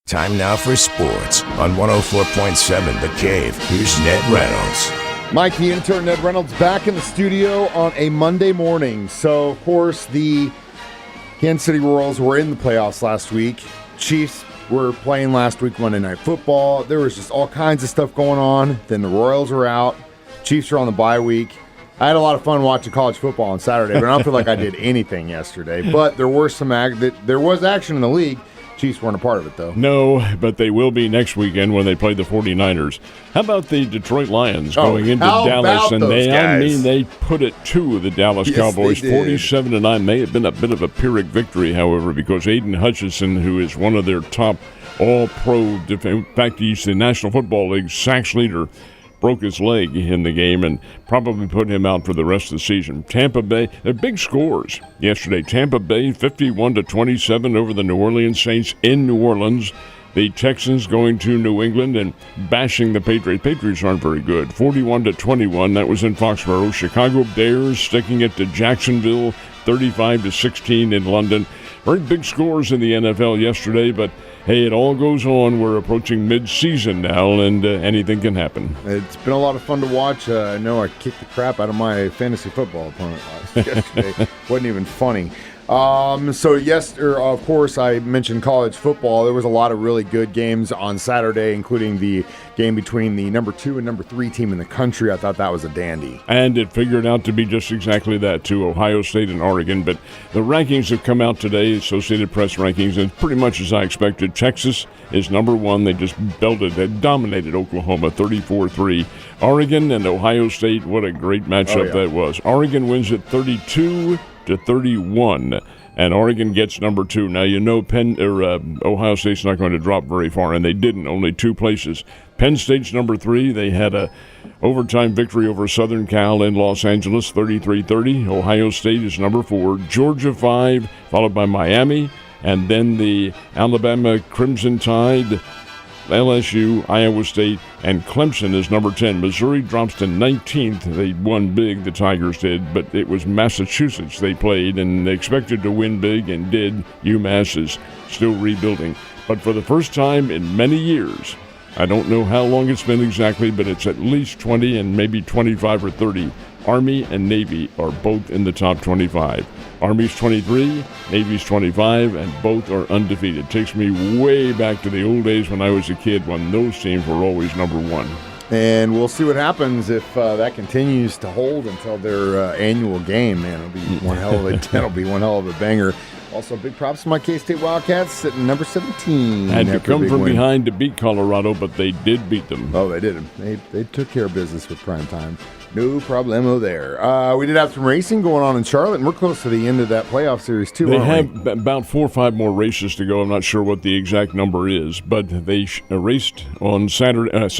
Time now for sports on 104.7 The Cave. Here's Ned Reynolds. Mike, the intern, Ned Reynolds, back in the studio on a Monday morning. So, of course, the Kansas City Royals were in the playoffs last week. Chiefs were playing last week Monday Night Football. There was just all kinds of stuff going on. Then the Royals are out. Chiefs are on the bye week. I had a lot of fun watching college football on Saturday, but I don't feel like I did anything yesterday. But there was action in the league. Chiefs weren't a part of it, though. No, but they will be next weekend when they play the 49ers. How about the Detroit Lions going into Dallas? And they put it to the Dallas Cowboys, 47-9. May have been a bit of a Pyrrhic victory, however, because Aiden Hutchinson, who is one of their top all-pro, in fact, he's the National Football League sacks leader, broke his leg in the game and probably put him out for the rest of the season. Tampa Bay, they're big scores yesterday. Tampa Bay 51-27 over the New Orleans Saints in New Orleans. The Texans going to New England and bashing the Patriots. Patriots aren't very good. 41-21, that was in Foxborough. Chicago Bears sticking it to Jacksonville, 35-16 in London. Very big scores in the NFL yesterday, but hey, it all goes on. We're approaching mid-season now, and anything can happen. It's been a lot of fun to watch. I know I kicked the crap out of my fantasy football opponent yesterday. Wasn't even funny. Of course, I mentioned college football. There was a lot of really good games on Saturday, including the game between the number 2 and number 3 team in the country. I thought that was a dandy. And it figured out to be just exactly that, too, Ohio State and Oregon. But the rankings have come out today, Associated Press rankings, and pretty much as I expected. Texas is number 1. They just they dominated Oklahoma 34-3. Oregon and Ohio State, what a great matchup that was. Oregon wins it 32-31, and Oregon gets number 2. Now, you know Ohio State's not going to drop very far, and they didn't, only 2 places. Penn State's number 3. They had a overtime victory over Southern Cal in Los Angeles, 33-30. Ohio State is number 4. Georgia 5, followed by Miami, and then the Alabama Crimson Tide, LSU, Iowa State, and Clemson is number 10. Missouri drops to 19th. They won big, the Tigers did, but it was Massachusetts they played and they expected to win big and did. UMass is still rebuilding. But for the first time in many years, I don't know how long it's been exactly, but it's at least 20 and maybe 25 or 30. Army and Navy are both in the top 25. Army's 23, Navy's 25, and both are undefeated. Takes me way back to the old days when I was a kid when those teams were always number 1. And we'll see what happens if that continues to hold until their annual game. Man, it'll be one hell of a banger. Also, big props to my K-State Wildcats sitting number 17. Had to come from behind to beat Colorado, but they did beat them. Oh, they did. They took care of business with prime time. No problemo there. We did have some racing going on in Charlotte, and we're close to the end of that playoff series, too. They have about 4 or 5 more races to go. I'm not sure what the exact number is, but they raced on Sunday, at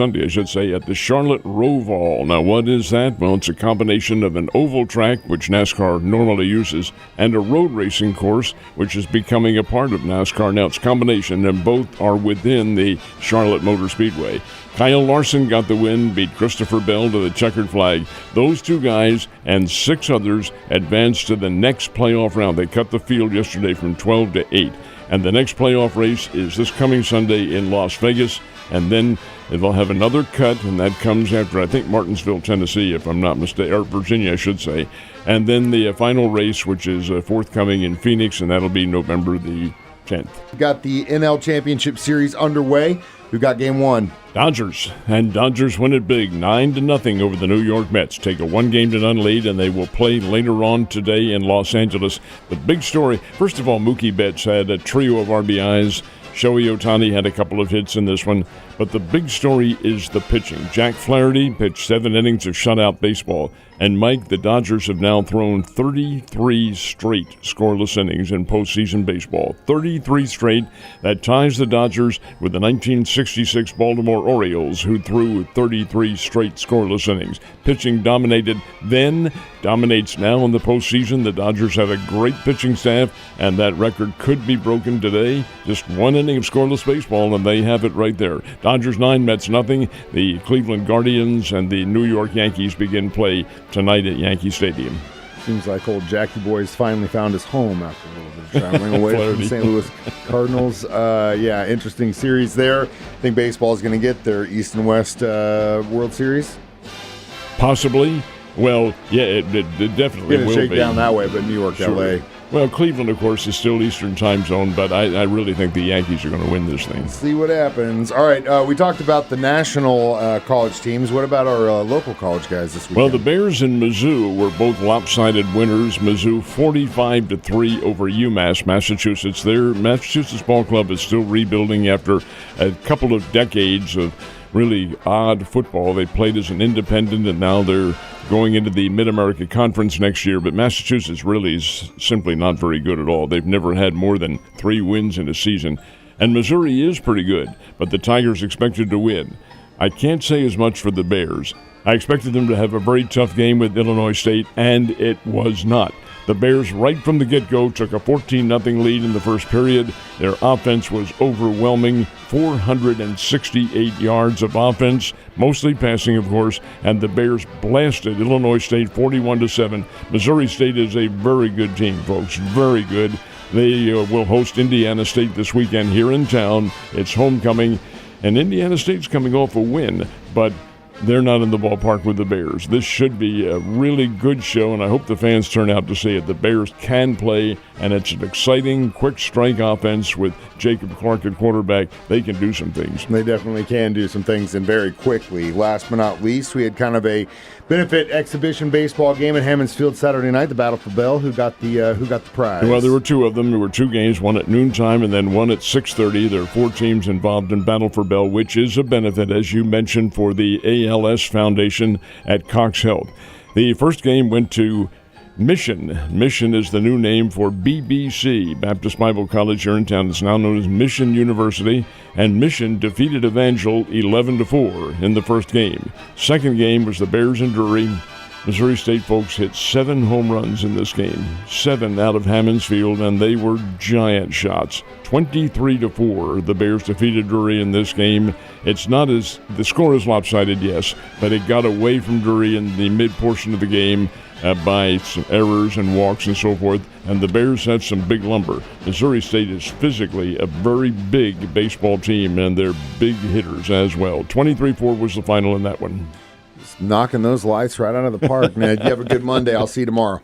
the Charlotte Roval. Now, what is that? Well, it's a combination of an oval track, which NASCAR normally uses, and a road racing course, which is becoming a part of NASCAR. Now, it's a combination, and both are within the Charlotte Motor Speedway. Kyle Larson got the win, beat Christopher Bell to the checkered flag. Those 2 guys and 6 others advanced to the next playoff round. They cut the field yesterday from 12 to 8. And the next playoff race is this coming Sunday in Las Vegas. And then they'll have another cut, and that comes after, I think, Martinsville, Tennessee, if I'm not mistaken, or Virginia, I should say. And then the final race, which is forthcoming in Phoenix, and that'll be November the 10th. We've got the NL Championship Series underway. We've got game 1. Dodgers win it big, 9-0 over the New York Mets. Take a 1-0 lead, and they will play later on today in Los Angeles. The big story, first of all, Mookie Betts had a trio of RBIs. Shohei Ohtani had a couple of hits in this one. But the big story is the pitching. Jack Flaherty pitched 7 innings of shutout baseball. And, Mike, the Dodgers have now thrown 33 straight scoreless innings in postseason baseball. 33 straight. That ties the Dodgers with the 1966 Baltimore Orioles, who threw 33 straight scoreless innings. Pitching dominated then, dominates now in the postseason. The Dodgers have a great pitching staff, and that record could be broken today. Just 1 inning of scoreless baseball, and they have it right there. Dodgers 9, Mets nothing. The Cleveland Guardians and the New York Yankees begin play tonight at Yankee Stadium. Seems like old Jackie Boy's finally found his home after a little bit of traveling away from the St. Louis Cardinals. Yeah, interesting series there. I think baseball is going to get their East and West World Series. Possibly. Well, yeah, it definitely will be. Shake down that way, but New York, sure. LA. Well, Cleveland, of course, is still Eastern time zone, but I really think the Yankees are going to win this thing. Let's see what happens. All right, we talked about the national college teams. What about our local college guys this weekend? Well, the Bears and Mizzou were both lopsided winners. Mizzou 45-3 over UMass, Massachusetts. Their Massachusetts ball club is still rebuilding after a couple of decades of really odd football. They played as an independent, and now they're going into the Mid-America Conference next year. But Massachusetts really is simply not very good at all. They've never had more than 3 wins in a season. And Missouri is pretty good, but the Tigers expected to win. I can't say as much for the Bears. I expected them to have a very tough game with Illinois State, and it was not. The Bears, right from the get-go, took a 14-0 lead in the first period. Their offense was overwhelming, 468 yards of offense, mostly passing, of course, and the Bears blasted Illinois State 41-7. Missouri State is a very good team, folks, very good. They will host Indiana State this weekend here in town. It's homecoming, and Indiana State's coming off a win, but they're not in the ballpark with the Bears. This should be a really good show, and I hope the fans turn out to see it. The Bears can play, and it's an exciting, quick-strike offense with Jacob Clark at quarterback. They can do some things. They definitely can do some things, and very quickly. Last but not least, we had kind of a benefit exhibition baseball game at Hammons Field Saturday night. The battle for Bell. Who got the prize? Well, there were 2 of them. There were 2 games, one at noontime and then one at 6:30. There are 4 teams involved in Battle for Bell, which is a benefit, as you mentioned, for the ALS Foundation at Cox Health. The first game went to Mission. Mission is the new name for BBC, Baptist Bible College here in town. It's now known as Mission University, and Mission defeated Evangel 11-4 in the first game. Second game was the Bears and Drury. Missouri State folks hit 7 home runs in this game, 7 out of Hammons Field, and they were giant shots. 23-4, the Bears defeated Drury in this game. The score is lopsided, yes, but it got away from Drury in the mid-portion of the game by some errors and walks and so forth, and the Bears have some big lumber. Missouri State is physically a very big baseball team, and they're big hitters as well. 23-4 was the final in that one. Just knocking those lights right out of the park, Ned. You have a good Monday. I'll see you tomorrow.